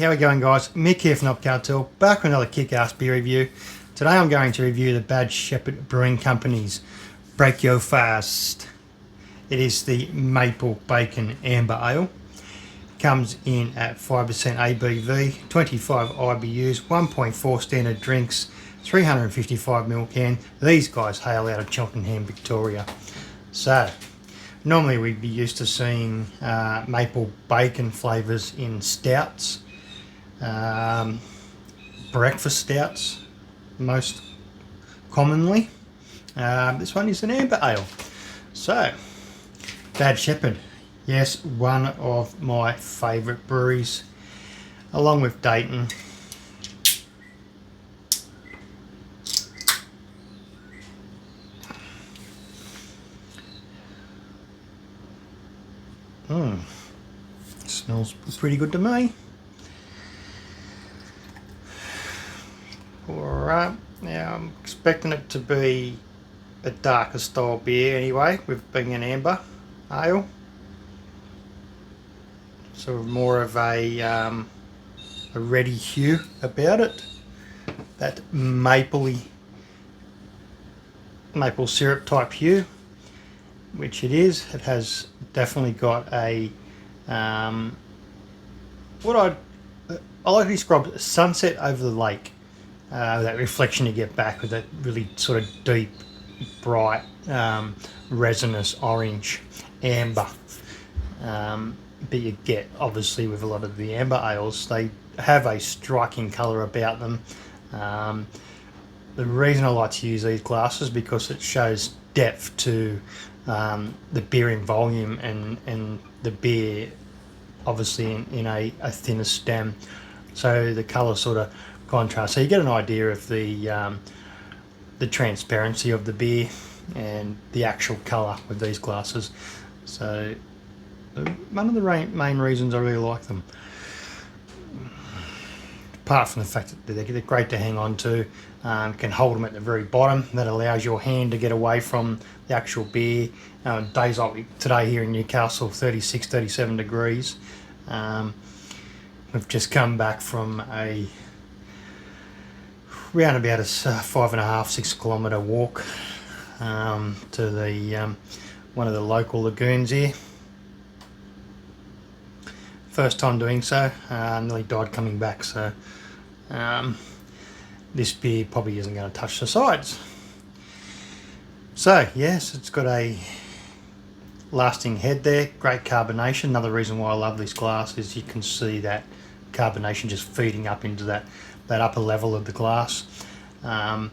how we going, guys? Mick here from Up Cartel, back with another kick-ass beer review. Today I'm going to review the Bad Shepherd Brewing Company's Break Yo Fast. It is the Maple Bacon Amber Ale. Comes in at 5% ABV, 25 IBUs, 1.4 standard drinks, 355ml can. These guys hail out of Cheltenham, Victoria. So, normally we'd be used to seeing maple bacon flavours in stouts, breakfast stouts most commonly. This one is an amber ale. So, Bad Shepherd, yes, one of my favourite breweries, along with Dayton. Smells pretty good to me. Alright, now I'm expecting it to be a darker style beer anyway, with being an amber ale. Sort of more of a reddy hue about it. That maple syrup type hue, which it is. It has definitely got a what I like to describe as sunset over the lake. That reflection you get back with that really sort of deep, bright, resinous orange amber. But you get, obviously, with a lot of the amber ales, they have a striking colour about them. The reason I like to use these glasses because it shows depth to the beer in volume and the beer obviously in a thinner stem, so the colour sort of contrast, so you get an idea of the transparency of the beer and the actual colour with these glasses. So one of the main reasons I really like them, apart from the fact that they're great to hang on to, can hold them at the very bottom. That allows your hand to get away from the actual beer. Days like today here in Newcastle, 36, 37 degrees. We've just come back from around about a 5.5, 6 kilometre walk to the one of the local lagoons here. First time doing so, nearly died coming back, so this beer probably isn't going to touch the sides. So yes, it's got a lasting head there, great carbonation. Another reason why I love this glass is you can see that carbonation just feeding up into that upper level of the glass. Once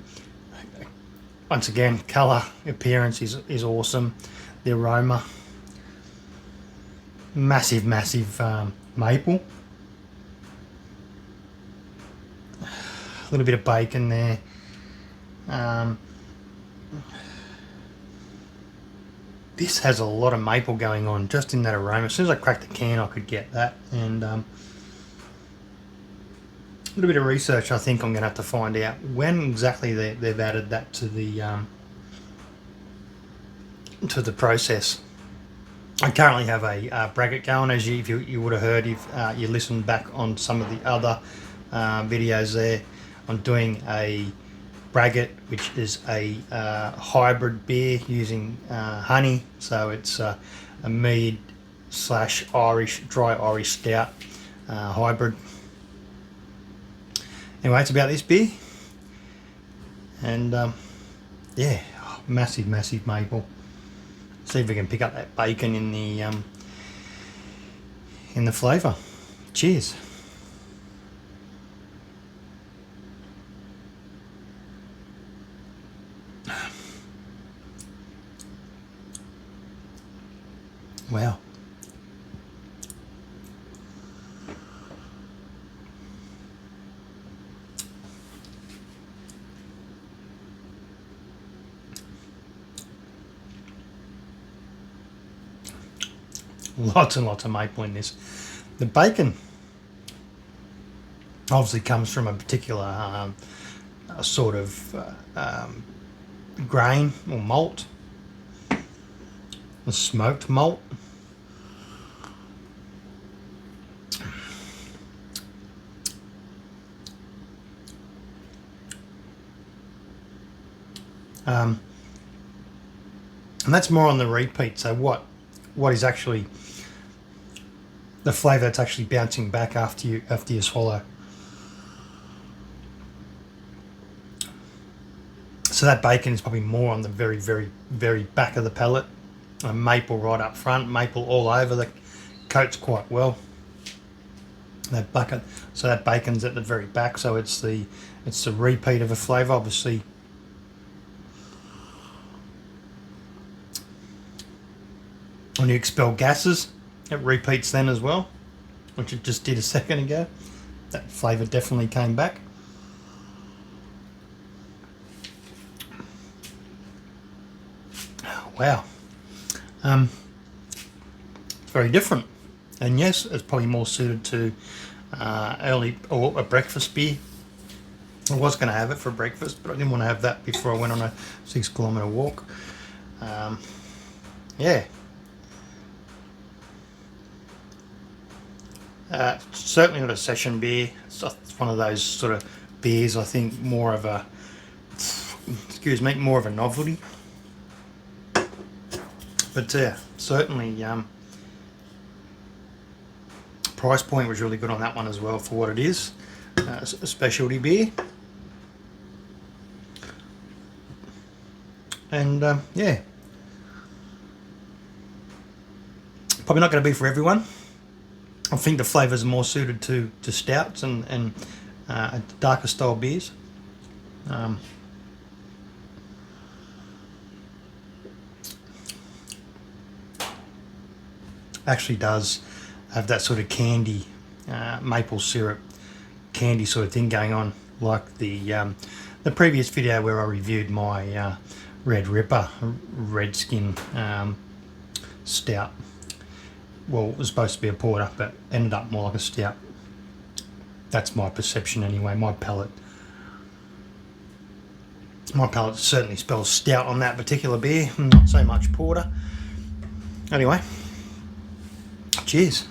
again, colour, appearance is awesome. The aroma, massive maple. A little bit of bacon there. This has a lot of maple going on just in that aroma. As soon as I cracked the can, I could get that. And a little bit of research, I think I'm going to have to find out when exactly they've added that to the process. I currently have a bracket going, as you would have heard if you listened back on some of the other videos there. I'm doing a braggot, which is a hybrid beer using honey, so it's a mead / Irish, dry Irish stout hybrid. Anyway, it's about this beer, and yeah, massive maple. See if we can pick up that bacon in the flavour. Cheers. Wow. Lots and lots of maple in this. The bacon obviously comes from a particular sort of grain or malt, a smoked malt. And that's more on the repeat. So what is actually the flavour that's actually bouncing back after you swallow. So that bacon is probably more on the very, very, very back of the palate. Maple right up front, maple all over the coats quite well. That bucket, so that bacon's at the very back. So it's the repeat of a flavour, obviously. When you expel gases, it repeats then as well, which it just did a second ago. That flavour definitely came back. Wow. It's very different. And yes, it's probably more suited to early or a breakfast beer. I was going to have it for breakfast, but I didn't want to have that before I went on a 6-kilometre walk. Yeah. Certainly not a session beer. It's one of those sort of beers, I think, more of a novelty. But certainly price point was really good on that one as well for what it is. A specialty beer. And yeah, probably not going to be for everyone. I think the flavours are more suited to stouts and darker style beers. Actually does have that sort of candy, maple syrup candy sort of thing going on, like the previous video where I reviewed my Red Ripper Redskin stout. Well, it was supposed to be a porter, but ended up more like a stout. That's my perception anyway, my palate. My palate certainly spells stout on that particular beer, not so much porter. Anyway, cheers.